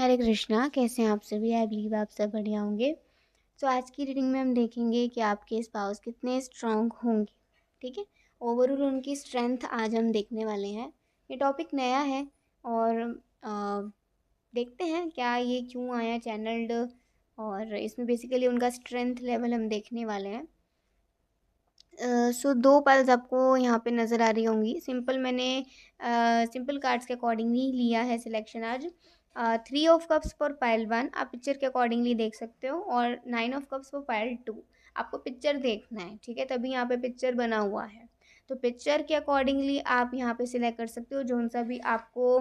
हरे कृष्णा, कैसे हैं आप सभी। आई बिलीव आप सब बढ़िया होंगे। तो आज की रीडिंग में हम देखेंगे कि आपके स्पाउस कितने स्ट्रांग होंगे। ठीक है, ओवरऑल उनकी स्ट्रेंथ आज हम देखने वाले हैं। ये टॉपिक नया है और देखते हैं क्या ये क्यों आया चैनल्ड, और इसमें बेसिकली उनका स्ट्रेंथ लेवल हम देखने वाले हैं। सो दो पल्स आपको यहाँ पे नज़र आ रही होंगी। मैंने सिंपल कार्ड्स के अकॉर्डिंगली लिया है सिलेक्शन आज। 3 ऑफ कप्स फॉर पाइल 1 आप पिक्चर के अकॉर्डिंगली देख सकते हो, और 9 ऑफ कप्स फॉर पाइल 2 आपको पिक्चर देखना है। ठीक है, तभी यहाँ पे पिक्चर बना हुआ है, तो पिक्चर के अकॉर्डिंगली आप यहाँ पे सिलेक्ट कर सकते हो जो सा भी आपको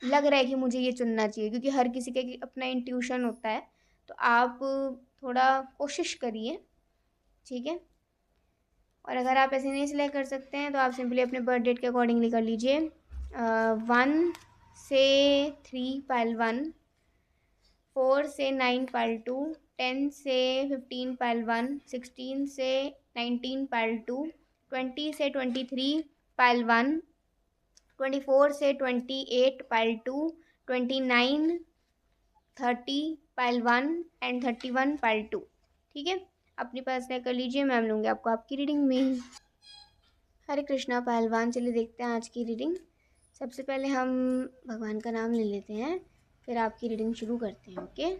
लग रहा है कि मुझे ये चुनना चाहिए, क्योंकि हर किसी का अपना इंट्यूशन होता है। तो आप थोड़ा कोशिश करिए, ठीक है। और अगर आप ऐसे नहीं सिलेक्ट कर सकते हैं तो आप सिंपली अपने बर्थ डेट के अकॉर्डिंगली कर लीजिए। 1 से 3 पाइल 1, 4 से 9 पाइल 2, 10 से 15 पाइल 1, 16 से 19 पाइल 2, 20 से 23 पाइल 1, 24 से 28 पाइल 2, 29, 30 पाइल 1 एंड 31 पाइल 2। ठीक है, अपनी पास कर लीजिए, मैम लूँगी आपको आपकी रीडिंग में। हरे कृष्णा पहलवान, चलिए देखते हैं आज की रीडिंग। सबसे पहले हम भगवान का नाम ले लेते हैं, फिर आपकी रीडिंग शुरू करते हैं। ओके,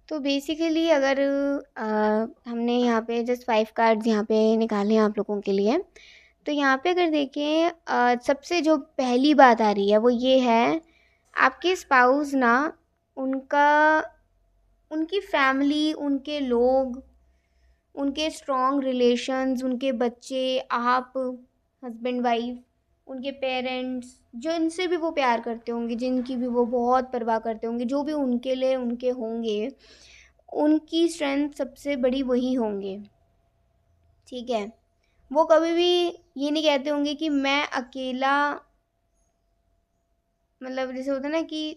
तो बेसिकली अगर हमने यहाँ पे जस्ट 5 कार्ड्स यहाँ पे निकाले हैं आप लोगों के लिए, तो यहाँ पे अगर देखें सबसे जो पहली बात आ रही है वो ये है, आपके स्पाउस ना, उनका उनकी फैमिली, उनके लोग, उनके स्ट्रॉन्ग रिलेशंस, उनके बच्चे, आप हस्बैंड वाइफ, उनके पेरेंट्स, जो इनसे भी वो प्यार करते होंगे, जिनकी भी वो बहुत परवाह करते होंगे, जो भी उनके लिए उनके होंगे, उनकी स्ट्रेंथ सबसे बड़ी वही होंगे। ठीक है, वो कभी भी ये नहीं कहते होंगे कि मैं अकेला, मतलब जैसे होता है ना कि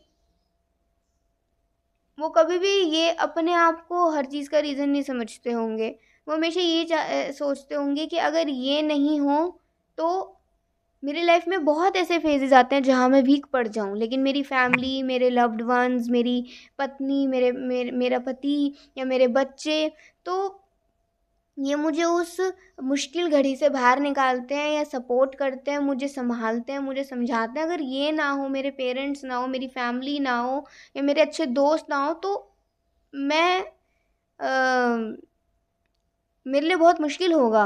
वो कभी भी ये अपने आप को हर चीज़ का रीज़न नहीं समझते होंगे। वो हमेशा ये सोचते होंगे कि अगर ये नहीं हो तो मेरी लाइफ में बहुत ऐसे फेजेस आते हैं जहाँ मैं वीक पड़ जाऊँ, लेकिन मेरी फैमिली, मेरे लव्ड वंस, मेरी पत्नी, मेरा पति या मेरे बच्चे, तो ये मुझे उस मुश्किल घड़ी से बाहर निकालते हैं या सपोर्ट करते हैं, मुझे संभालते हैं, मुझे समझाते हैं। अगर ये ना हो, मेरे पेरेंट्स ना हो, मेरी फैमिली ना हो, या मेरे अच्छे दोस्त ना हो, तो मैं मेरे लिए बहुत मुश्किल होगा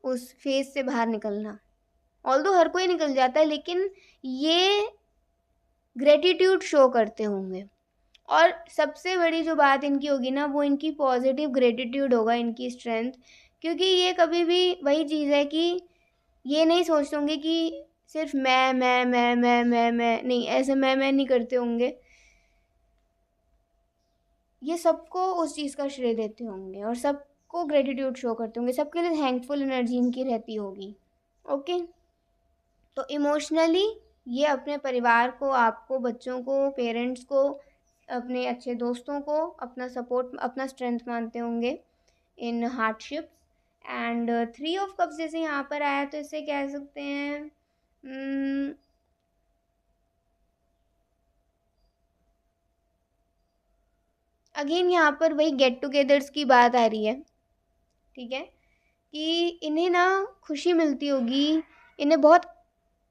उस फेज से बाहर निकलना। ऑल्दो हर कोई निकल जाता है, लेकिन ये ग्रेटिट्यूड शो करते होंगे। और सबसे बड़ी जो बात इनकी होगी ना, वो इनकी पॉजिटिव ग्रेटिट्यूड होगा, इनकी स्ट्रेंथ। क्योंकि ये कभी भी वही चीज़ है कि ये नहीं सोचते होंगे कि सिर्फ मैं नहीं, ऐसे मैं नहीं करते होंगे। ये सबको उस चीज़ का श्रेय देते होंगे और सबको ग्रेटिट्यूड शो करते होंगे, सबके लिए थैंकफुल एनर्जी इनकी रहती होगी। ओके, तो इमोशनली ये अपने परिवार को, आपको, बच्चों को, पेरेंट्स को, अपने अच्छे दोस्तों को अपना सपोर्ट, अपना स्ट्रेंथ मानते होंगे इन हार्डशिप्स। एंड 3 ऑफ कप्स जैसे यहाँ पर आया, तो इसे कह सकते हैं अगेन यहाँ पर वही गेट टुगेदर्स की बात आ रही है। ठीक है, कि इन्हें ना खुशी मिलती होगी, इन्हें बहुत,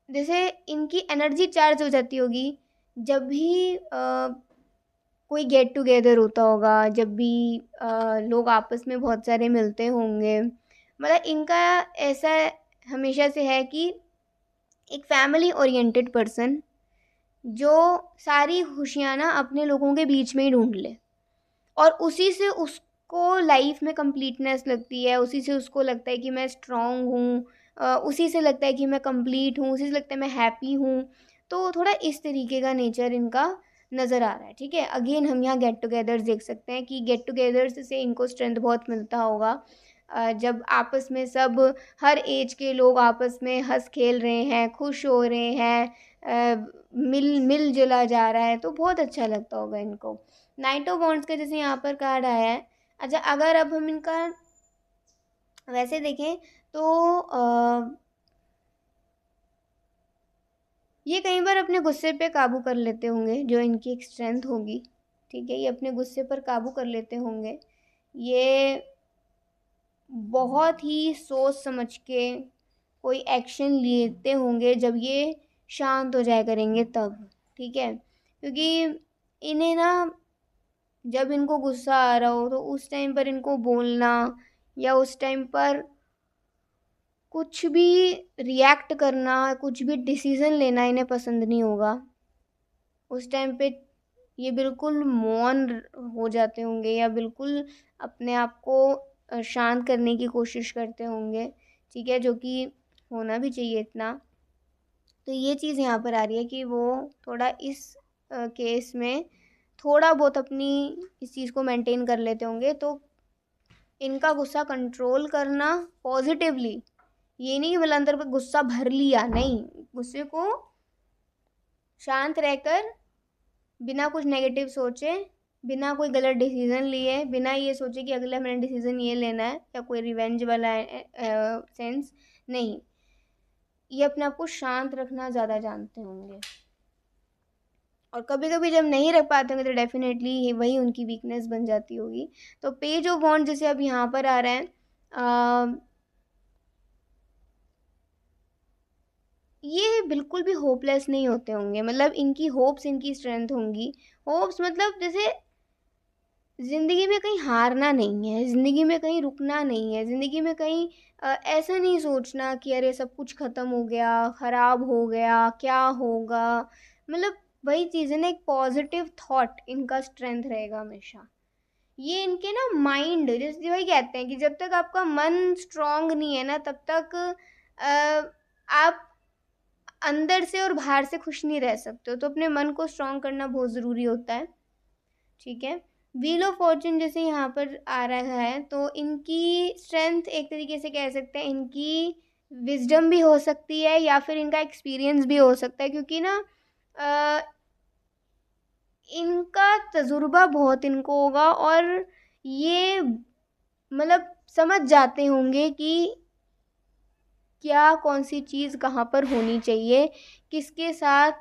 जैसे इनकी एनर्जी चार्ज हो जाती होगी जब भी कोई गेट टुगेदर होता होगा, जब भी लोग आपस में बहुत सारे मिलते होंगे। मतलब इनका ऐसा हमेशा से है कि एक फैमिली ओरिएंटेड पर्सन जो सारी खुशियाँ ना अपने लोगों के बीच में ही ढूंढ ले, और उसी से उसको लाइफ में कंप्लीटनेस लगती है, उसी से उसको लगता है कि मैं स्ट्रांग हूँ, उसी से लगता है कि मैं कंप्लीट हूँ, उसी से लगता है मैं हैप्पी हूँ। तो थोड़ा इस तरीके का नेचर इनका नज़र आ रहा है। ठीक है, अगेन हम यहाँ गेट टुगेदर्स देख सकते हैं कि गेट टुगेदर्स से इनको स्ट्रेंथ बहुत मिलता होगा। जब आपस में सब, हर एज के लोग आपस में हंस खेल रहे हैं, खुश हो रहे हैं, मिल जुला जा रहा है, तो बहुत अच्छा लगता होगा इनको। नाइट ऑफ वॉन्ड्स का जैसे यहाँ पर कार्ड आया है। अच्छा, अगर अब हम इनका वैसे देखें तो ये कई बार अपने गुस्से पे काबू कर लेते होंगे, जो इनकी एक स्ट्रेंथ होगी। ठीक है, ये अपने गुस्से पर काबू कर लेते होंगे। ये बहुत ही सोच समझ के कोई एक्शन लेते होंगे जब ये शांत हो जाया करेंगे तब। ठीक है, क्योंकि इन्हें ना, जब इनको गुस्सा आ रहा हो तो उस टाइम पर इनको बोलना या उस टाइम पर कुछ भी रिएक्ट करना, कुछ भी डिसीज़न लेना इन्हें पसंद नहीं होगा। उस टाइम पे ये बिल्कुल मौन हो जाते होंगे या बिल्कुल अपने आप को शांत करने की कोशिश करते होंगे। ठीक है, जो कि होना भी चाहिए इतना। तो ये चीज़ यहाँ पर आ रही है कि वो थोड़ा इस केस में थोड़ा बहुत अपनी इस चीज़ को मेंटेन कर लेते होंगे। तो इनका गुस्सा कंट्रोल करना पॉजिटिवली, ये नहीं कि मतलब अंदर पे गुस्सा भर लिया, नहीं, गुस्से को शांत रहकर बिना कुछ नेगेटिव सोचे, बिना कोई गलत डिसीजन लिए, बिना ये सोचे कि अगला मैंने डिसीजन ये लेना है या कोई रिवेंज वाला सेंस नहीं, ये अपने आप को शांत रखना ज़्यादा जानते होंगे। और कभी कभी जब नहीं रख पाते होंगे तो डेफिनेटली वही उनकी वीकनेस बन जाती होगी। तो पेज ऑफ वॉन्ड जैसे अब यहाँ पर आ रहा है, ये बिल्कुल भी होपलेस नहीं होते होंगे। मतलब इनकी होप्स इनकी स्ट्रेंथ होंगी। होप्स मतलब जैसे ज़िंदगी में कहीं हारना नहीं है, ज़िंदगी में कहीं रुकना नहीं है, ज़िंदगी में कहीं ऐसा नहीं सोचना कि अरे सब कुछ ख़त्म हो गया, ख़राब हो गया, क्या होगा। मतलब वही चीज़ है ना, एक पॉजिटिव थॉट इनका स्ट्रेंथ रहेगा हमेशा। ये इनके ना माइंड, जैसे वही कहते हैं कि जब तक आपका मन स्ट्रांग नहीं है ना, तब तक आप अंदर से और बाहर से खुश नहीं रह सकते हो। तो अपने मन को स्ट्रांग करना बहुत ज़रूरी होता है। ठीक है, व्हील ऑफ फॉर्चून जैसे यहाँ पर आ रहा है, तो इनकी स्ट्रेंथ एक तरीके से कह सकते हैं इनकी विजडम भी हो सकती है या फिर इनका एक्सपीरियंस भी हो सकता है। क्योंकि ना इनका तजुर्बा बहुत इनको होगा और ये मतलब समझ जाते होंगे कि क्या कौन सी चीज़ कहाँ पर होनी चाहिए, किसके साथ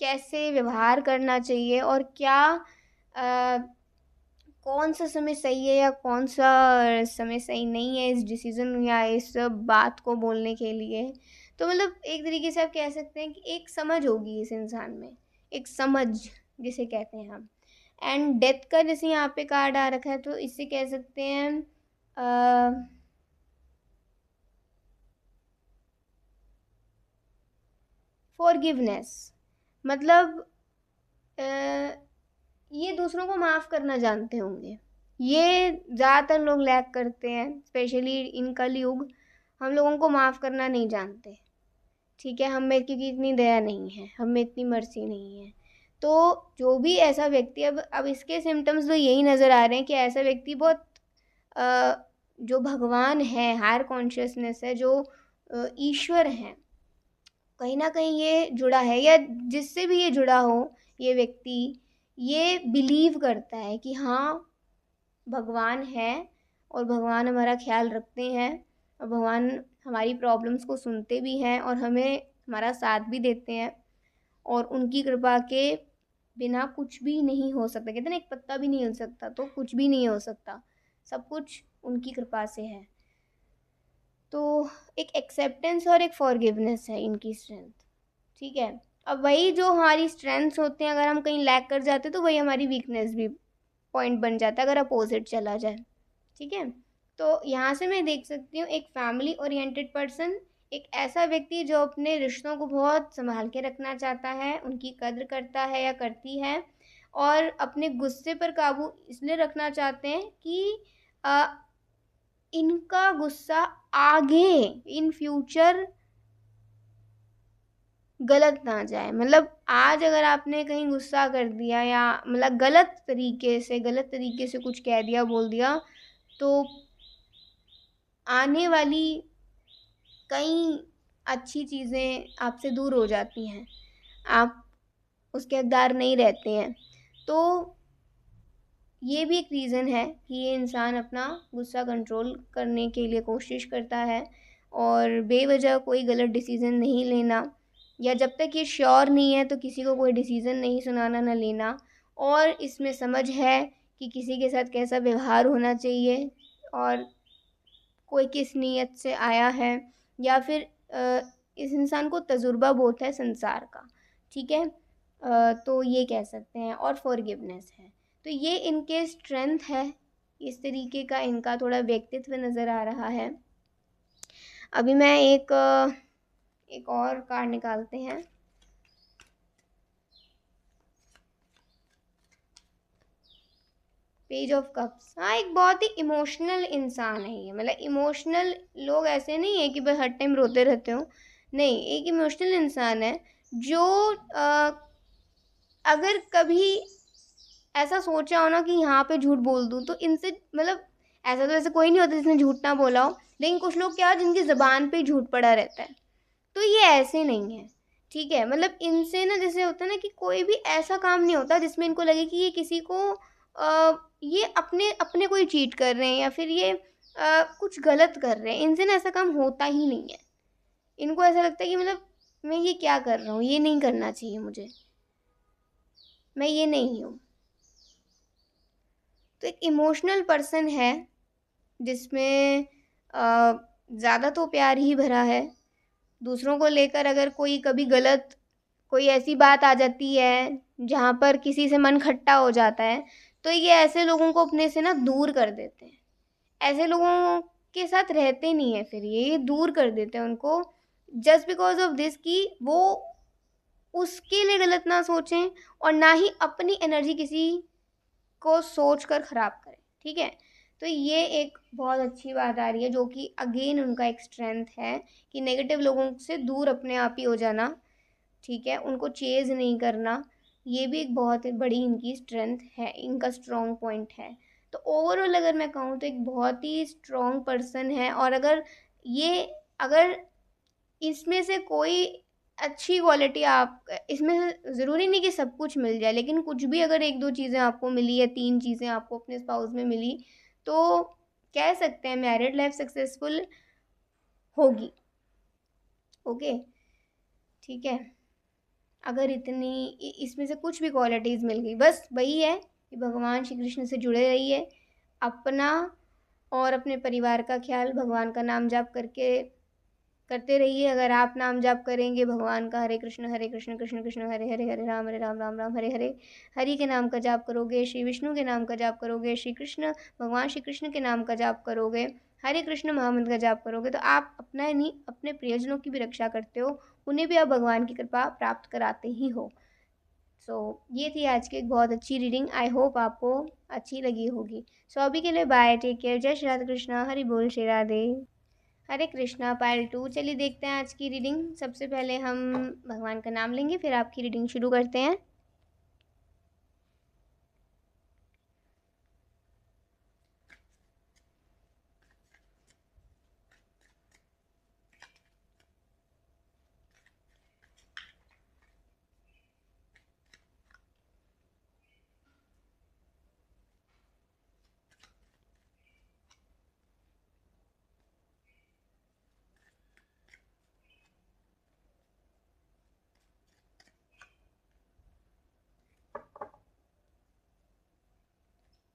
कैसे व्यवहार करना चाहिए और क्या कौन सा समय सही है या कौन सा समय सही नहीं है इस डिसीज़न या इस बात को बोलने के लिए। तो मतलब एक तरीके से आप कह सकते हैं कि एक समझ होगी इस इंसान में, एक समझ जिसे कहते हैं हम। एंड डेथ का जैसे यहाँ पे कार्ड आ रखा है, तो इससे कह सकते हैं फॉरगिवनेस। मतलब ये दूसरों को माफ़ करना जानते होंगे। ये ज़्यादातर लोग लैक करते हैं, स्पेशली इन कलयुग। हम लोगों को माफ़ करना नहीं जानते। ठीक है, हम में क्योंकि इतनी दया नहीं है, हम में इतनी मर्सी नहीं है। तो जो भी ऐसा व्यक्ति, अब इसके सिम्टम्स तो यही नज़र आ रहे हैं कि ऐसा व्यक्ति बहुत जो भगवान है, हायर कॉन्शियसनेस है, जो ईश्वर हैं, कहीं ना कहीं ये जुड़ा है, या जिससे भी ये जुड़ा हो ये व्यक्ति, ये बिलीव करता है कि हाँ भगवान है और भगवान हमारा ख्याल रखते हैं और भगवान हमारी प्रॉब्लम्स को सुनते भी हैं और हमें हमारा साथ भी देते हैं। और उनकी कृपा के बिना कुछ भी नहीं हो सकता। कहते हैं ना, एक पत्ता भी नहीं हिल सकता, तो कुछ भी नहीं हो सकता, सब कुछ उनकी कृपा से है। तो एक एक्सेप्टेंस और एक फॉरगिवनेस है इनकी स्ट्रेंथ। ठीक है, अब वही जो हमारी स्ट्रेंथ्स होते हैं, अगर हम कहीं लैक कर जाते तो वही हमारी वीकनेस भी पॉइंट बन जाता है अगर अपोजिट चला जाए। ठीक है, तो यहाँ से मैं देख सकती हूँ एक फैमिली ओरिएंटेड पर्सन, एक ऐसा व्यक्ति जो अपने रिश्तों को बहुत संभाल के रखना चाहता है, उनकी कद्र करता है या करती है, और अपने गुस्से पर काबू इसलिए रखना चाहते हैं कि इनका गुस्सा आगे इन फ्यूचर गलत ना जाए। मतलब आज अगर आपने कहीं गुस्सा कर दिया या मतलब गलत तरीके से कुछ कह दिया बोल दिया, तो आने वाली कई अच्छी चीज़ें आपसे दूर हो जाती हैं, आप उसके हकदार नहीं रहते हैं। तो ये भी एक रीज़न है कि ये इंसान अपना गुस्सा कंट्रोल करने के लिए कोशिश करता है और बेवजह कोई गलत डिसीज़न नहीं लेना, या जब तक ये श्योर नहीं है तो किसी को कोई डिसीज़न नहीं सुनाना ना लेना। और इसमें समझ है कि किसी के साथ कैसा व्यवहार होना चाहिए और कोई किस नीयत से आया है, या फिर इस इंसान को तजुर्बा बहुत है संसार का, ठीक है। तो ये कह सकते हैं, और फॉरगिवनेस है। तो ये इनके स्ट्रेंथ है, इस तरीके का इनका थोड़ा व्यक्तित्व नज़र आ रहा है। अभी मैं एक और कार्ड निकालते हैं। Page of cups. हाँ, एक बहुत ही इमोशनल इंसान है ये। मतलब इमोशनल लोग ऐसे नहीं है कि बस हर टाइम रोते रहते हो, नहीं, एक इमोशनल इंसान है जो अगर कभी ऐसा सोचा हो ना कि यहाँ पे झूठ बोल दूँ, तो इनसे मतलब ऐसा तो वैसे कोई नहीं होता जिसने झूठ ना बोला हो, लेकिन कुछ लोग क्या, जिनकी ज़बान पे झूठ पड़ा रहता है, तो ये ऐसे नहीं है, ठीक है। मतलब इनसे ना जैसे होता है ना कि कोई भी ऐसा काम नहीं होता जिसमें इनको लगे कि ये किसी को ये अपने अपने को ही चीट कर रहे हैं, या फिर ये कुछ गलत कर रहे हैं। इनसे ना ऐसा काम होता ही नहीं है। इनको ऐसा लगता है कि मतलब मैं ये क्या कर रहा हूँ, ये नहीं करना चाहिए मुझे, मैं ये नहीं हूँ। तो एक इमोशनल पर्सन है जिसमें ज़्यादा तो प्यार ही भरा है। दूसरों को लेकर अगर कोई कभी गलत कोई ऐसी बात आ जाती है जहाँ पर किसी से मन खट्टा हो जाता है, तो ये ऐसे लोगों को अपने से ना दूर कर देते हैं। ऐसे लोगों के साथ रहते नहीं है, फिर ये दूर कर देते हैं उनको, जस्ट बिकॉज ऑफ दिस कि वो उसके लिए गलत ना सोचें और ना ही अपनी एनर्जी किसी को सोच कर ख़राब करें, ठीक है। तो ये एक बहुत अच्छी बात आ रही है, जो कि अगेन उनका एक स्ट्रेंथ है कि नेगेटिव लोगों से दूर अपने आप ही हो जाना, ठीक है, उनको चेज़ नहीं करना। ये भी एक बहुत बड़ी इनकी स्ट्रेंथ है, इनका स्ट्रॉन्ग पॉइंट है। तो ओवरऑल अगर मैं कहूँ तो एक बहुत ही स्ट्रॉन्ग पर्सन है। और अगर इसमें से कोई अच्छी क्वालिटी आप इसमें से ज़रूरी नहीं कि सब कुछ मिल जाए, लेकिन कुछ भी अगर 1-2 चीज़ें आपको मिली या 3 चीज़ें आपको अपने स्पाउस में मिली, तो कह सकते हैं मैरिड लाइफ सक्सेसफुल होगी। ओके, ठीक है। अगर इसमें से कुछ भी क्वालिटीज़ मिल गई, बस वही है कि भगवान श्री कृष्ण से जुड़े रहिए, अपना और अपने परिवार का ख्याल भगवान का नाम जाप करके करते रहिए। अगर आप नाम जाप करेंगे भगवान का, हरे कृष्ण कृष्ण कृष्ण हरे हरे, हरे राम राम राम हरे हरे, हरि के नाम का जाप करोगे, श्री विष्णु के नाम का जाप करोगे, भगवान श्री कृष्ण के नाम का जाप करोगे, हरे कृष्ण महामंत्र का जाप करोगे, तो आप अपना ही नहीं अपने प्रियजनों की भी रक्षा करते हो, उन्हें भी आप भगवान की कृपा प्राप्त कराते ही हो। सो ये थी आज की एक बहुत अच्छी रीडिंग। आई होप आपको अच्छी लगी होगी। सो अभी के लिए बाय, टेक केयर, जय श्री राधे कृष्णा, हरि बोल, श्री राधे, हरे कृष्णा। पार्ट 2, चलिए देखते हैं आज की रीडिंग। सबसे पहले हम भगवान का नाम लेंगे, फिर आपकी रीडिंग शुरू करते हैं।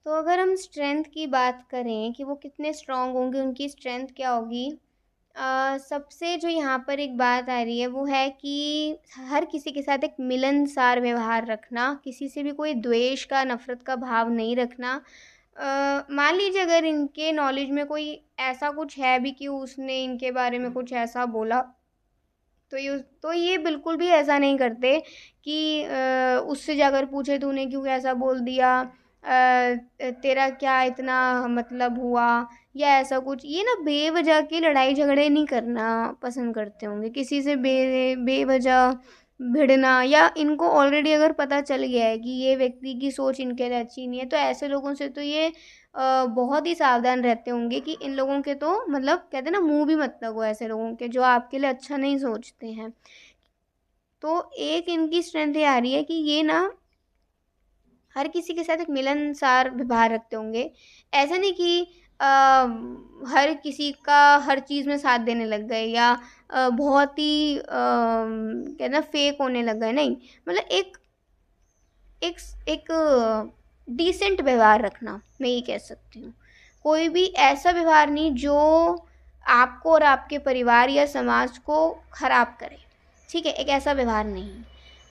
तो अगर हम स्ट्रेंथ की बात करें कि वो कितने स्ट्रांग होंगे, उनकी स्ट्रेंथ क्या होगी, सबसे जो यहाँ पर एक बात आ रही है वो है कि हर किसी के साथ एक मिलनसार व्यवहार रखना, किसी से भी कोई द्वेष का, नफ़रत का भाव नहीं रखना। मान लीजिए अगर इनके नॉलेज में कोई ऐसा कुछ है भी कि उसने इनके बारे में कुछ ऐसा बोला, तो ये बिल्कुल भी ऐसा नहीं करते कि उससे जाकर पूछे तूने क्यों ऐसा बोल दिया, तेरा क्या इतना मतलब हुआ, या ऐसा कुछ। ये ना बेवजह की लड़ाई झगड़े नहीं करना पसंद करते होंगे, किसी से बेवजह भिड़ना, या इनको ऑलरेडी अगर पता चल गया है कि ये व्यक्ति की सोच इनके लिए अच्छी नहीं है, तो ऐसे लोगों से तो ये बहुत ही सावधान रहते होंगे कि इन लोगों के तो मतलब कहते हैं ना, मुंह भी मत लगो ऐसे लोगों के जो आपके लिए अच्छा नहीं सोचते हैं। तो एक इनकी स्ट्रेंथ ये आ रही है कि ये ना हर किसी के साथ एक मिलनसार व्यवहार रखते होंगे। ऐसा नहीं कि अ, हर किसी का हर चीज़ में साथ देने लग गए, या बहुत ही कहते ना फेक होने लग गए, नहीं। मतलब एक एक एक डिसेंट व्यवहार रखना, मैं ये कह सकती हूँ। कोई भी ऐसा व्यवहार नहीं जो आपको और आपके परिवार या समाज को खराब करे, ठीक है, एक ऐसा व्यवहार नहीं।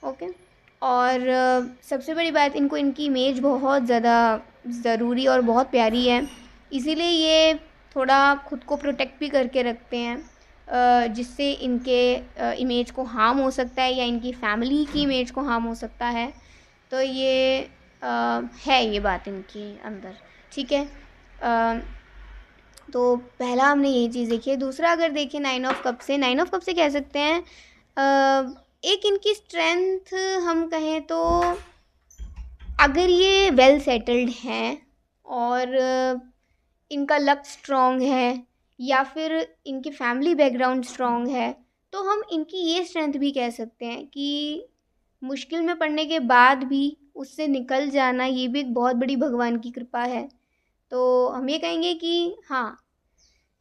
ओके। और सबसे बड़ी बात, इनको इनकी इमेज बहुत ज़्यादा ज़रूरी और बहुत प्यारी है, इसीलिए ये थोड़ा खुद को प्रोटेक्ट भी करके रखते हैं, जिससे इनके इमेज को हार्म हो सकता है, या इनकी फैमिली की इमेज को हार्म हो सकता है। तो ये है ये बात इनके अंदर, ठीक है। अ, तो पहला हमने ये चीज़ देखी है। दूसरा अगर देखें नाइन ऑफ कप से कह सकते हैं एक इनकी स्ट्रेंथ हम कहें तो, अगर ये वेल सेटल्ड हैं और इनका लक स्ट्रॉन्ग है, या फिर इनकी फैमिली बैकग्राउंड स्ट्रॉन्ग है, तो हम इनकी ये स्ट्रेंथ भी कह सकते हैं कि मुश्किल में पड़ने के बाद भी उससे निकल जाना, ये भी एक बहुत बड़ी भगवान की कृपा है। तो हम ये कहेंगे कि हाँ,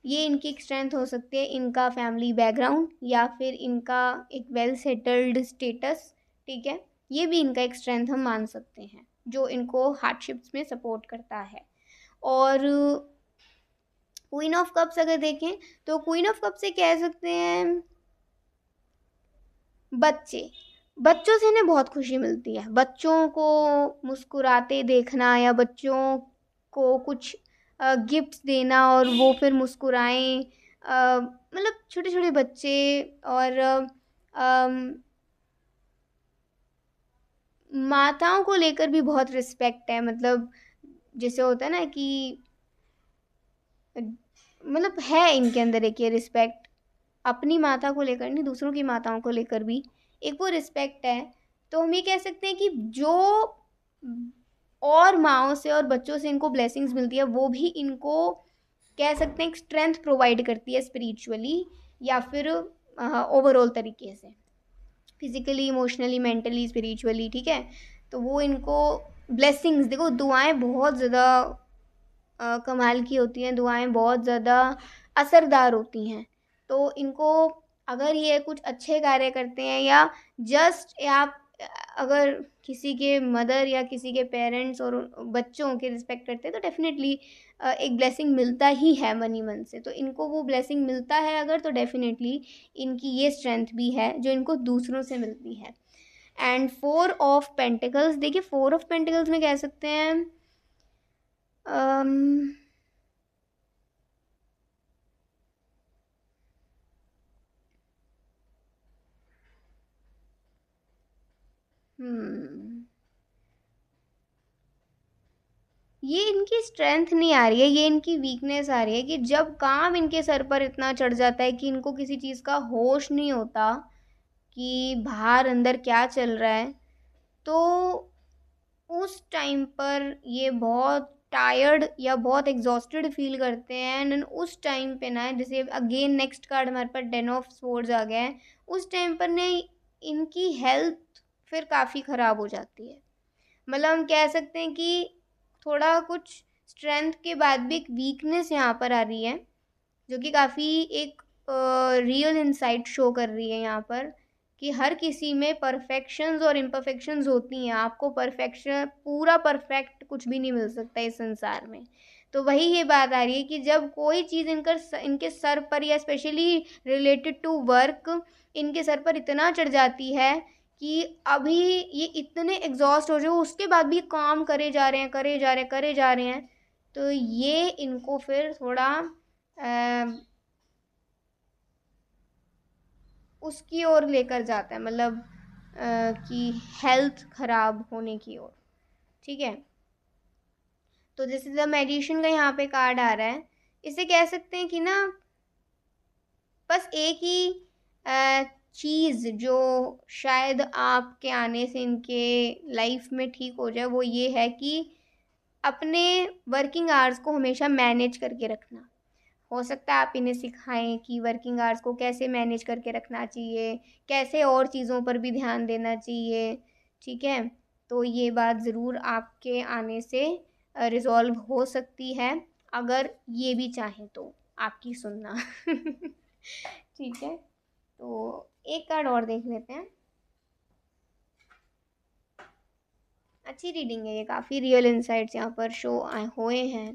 ये इनकी एक स्ट्रेंथ हो सकती है, इनका फैमिली बैकग्राउंड या फिर इनका एक वेल सेटल्ड स्टेटस, ठीक है। ये भी इनका एक स्ट्रेंथ हम मान सकते हैं, जो इनको हार्डशिप्स में सपोर्ट करता है। और क्वीन ऑफ कप्स अगर देखें, तो क्वीन ऑफ कप से कह सकते हैं बच्चे। बच्चों से इन्हें बहुत खुशी मिलती है, बच्चों को मुस्कुराते देखना, या बच्चों को कुछ गिफ्ट्स देना और वो फिर मुस्कुराएं। मतलब छोटे छोटे बच्चे, और माताओं को लेकर भी बहुत रिस्पेक्ट है। मतलब जैसे होता है ना कि मतलब है इनके अंदर एक ये रिस्पेक्ट, अपनी माता को लेकर नहीं, दूसरों की माताओं को लेकर भी एक वो रिस्पेक्ट है। तो हम ये कह सकते हैं कि जो और माओ से और बच्चों से इनको ब्लेसिंग्स मिलती है, वो भी इनको कह सकते हैं एक स्ट्रेंथ प्रोवाइड करती है स्पिरिचुअली, या फिर ओवरऑल तरीके से, फिजिकली, इमोशनली, मेंटली, स्पिरिचुअली, ठीक है। तो वो इनको ब्लेसिंग्स, देखो दुआएं बहुत ज़्यादा कमाल की होती हैं, दुआएं बहुत ज़्यादा असरदार होती हैं। तो इनको अगर ये कुछ अच्छे कार्य करते हैं, या जस्ट आप अगर किसी के मदर या किसी के पेरेंट्स और बच्चों की रिस्पेक्ट करते हैं, तो डेफिनेटली एक ब्लेसिंग मिलता ही है मन ही मन से। तो इनको वो ब्लेसिंग मिलता है अगर, तो डेफिनेटली इनकी ये स्ट्रेंथ भी है जो इनको दूसरों से मिलती है। एंड फोर ऑफ पेंटिकल्स, देखिए फोर ऑफ पेंटिकल्स में कह सकते हैं अम, हम्म ये इनकी स्ट्रेंथ नहीं आ रही है, ये इनकी वीकनेस आ रही है कि जब काम इनके सर पर इतना चढ़ जाता है कि इनको किसी चीज़ का होश नहीं होता कि बाहर अंदर क्या चल रहा है, तो उस टाइम पर ये बहुत टायर्ड या बहुत एग्जॉस्टेड फील करते हैं। एंड उस टाइम पे ना, जैसे अगेन नेक्स्ट कार्ड हमारे पास 10 ऑफ स्वॉर्ड्स आ गया है, उस टाइम पर ना इनकी हेल्थ फिर काफ़ी ख़राब हो जाती है। मतलब हम कह सकते हैं कि थोड़ा कुछ स्ट्रेंथ के बाद भी एक वीकनेस यहाँ पर आ रही है, जो कि काफ़ी एक रियल इंसाइट शो कर रही है यहाँ पर, कि हर किसी में परफेक्शंस और इम्परफेक्शंस होती हैं। आपको परफेक्शन, पूरा परफेक्ट कुछ भी नहीं मिल सकता इस संसार में। तो वही ये बात आ रही है कि जब कोई चीज़ इनके सर पर, या स्पेशली रिलेटेड टू वर्क, इनके सर पर इतना चढ़ जाती है कि अभी ये इतने एग्जॉस्ट हो जाए, उसके बाद भी काम करे जा रहे हैं, करे जा रहे हैं, करे जा रहे हैं। तो ये इनको फिर थोड़ा उसकी ओर लेकर जाता है, मतलब कि हेल्थ ख़राब होने की ओर, ठीक है। तो जैसे द मैजिशियन का यहाँ पे कार्ड आ रहा है, इसे कह सकते हैं कि ना बस एक ही चीज़ जो शायद आपके आने से इनके लाइफ में ठीक हो जाए, वो ये है कि अपने वर्किंग आवर्स को हमेशा मैनेज करके रखना। हो सकता है आप इन्हें सिखाएं कि वर्किंग आवर्स को कैसे मैनेज करके रखना चाहिए, कैसे और चीज़ों पर भी ध्यान देना चाहिए, ठीक है। तो ये बात ज़रूर आपके आने से रिज़ॉल्व हो सकती है, अगर ये भी चाहें तो आपकी सुनना। ठीक है, तो एक कार्ड और देख लेते हैं। अच्छी रीडिंग है ये, काफ़ी रियल इंसाइट्स यहाँ पर शो हुए हैं।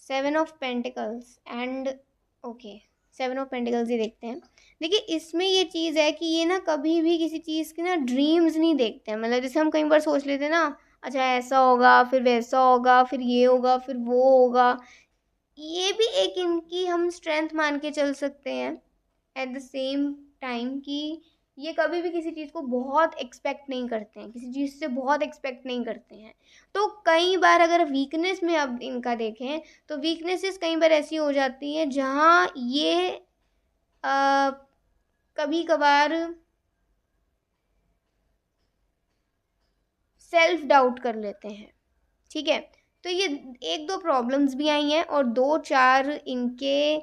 7 of pentacles and okay, 7 of pentacles ही देखते हैं। देखिए इसमें ये चीज़ है कि ये ना कभी भी किसी चीज़ के ना ड्रीम्स नहीं देखते हैं। मतलब जैसे हम कई बार सोच लेते हैं ना, अच्छा ऐसा होगा फिर वैसा होगा फिर ये होगा फिर वो होगा, ये भी एक इनकी हम स्ट्रेंथ मान के चल सकते हैं एट द सेम टाइम कि ये कभी भी किसी चीज़ को बहुत एक्सपेक्ट नहीं करते हैं, किसी चीज़ से बहुत एक्सपेक्ट नहीं करते हैं। तो कई बार अगर वीकनेस में अब इनका देखें, तो वीकनेसेस कई बार ऐसी हो जाती हैं जहाँ ये कभी कभार सेल्फ डाउट कर लेते हैं, ठीक है। तो ये एक दो प्रॉब्लम्स भी आई हैं और दो चार इनके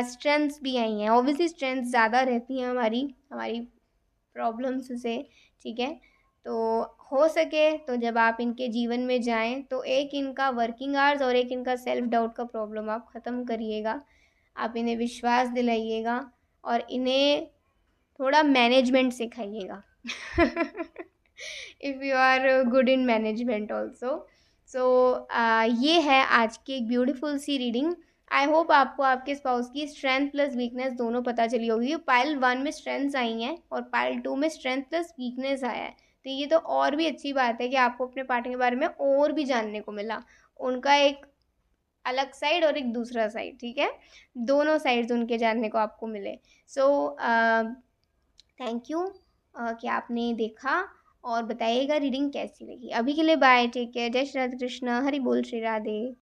स्ट्रेंथ्स भी आई हैं। ऑब्वियसली स्ट्रेंथ ज़्यादा रहती हैं हमारी हमारी प्रॉब्लम्स से, ठीक है। तो हो सके तो जब आप इनके जीवन में जाएं तो एक इनका वर्किंग आवर्स और एक इनका सेल्फ डाउट का प्रॉब्लम आप ख़त्म करिएगा। आप इन्हें विश्वास दिलाइएगा और इन्हें थोड़ा मैनेजमेंट सिखाइएगा। If you are good in management also. So ये है आज की एक ब्यूटीफुल सी रीडिंग। आई होप आपको आपके स्पाउस की स्ट्रेंथ प्लस वीकनेस दोनों पता चली होगी। पाइल 1 में स्ट्रेंथ्स आई हैं और पाइल 2 में स्ट्रेंथ प्लस वीकनेस आया है। तो ये तो और भी अच्छी बात है कि आपको अपने पार्टनर के बारे में और भी जानने को मिला, उनका एक अलग साइड और एक दूसरा साइड, ठीक है। दोनों साइड्स उनके जानने को आपको मिले। सो थैंक यू कि आपने देखा और बताइएगा रीडिंग कैसी लगी। अभी के लिए बाय, टेक केयर, जय श्री राधे कृष्ण, हरि बोल, श्री राधे।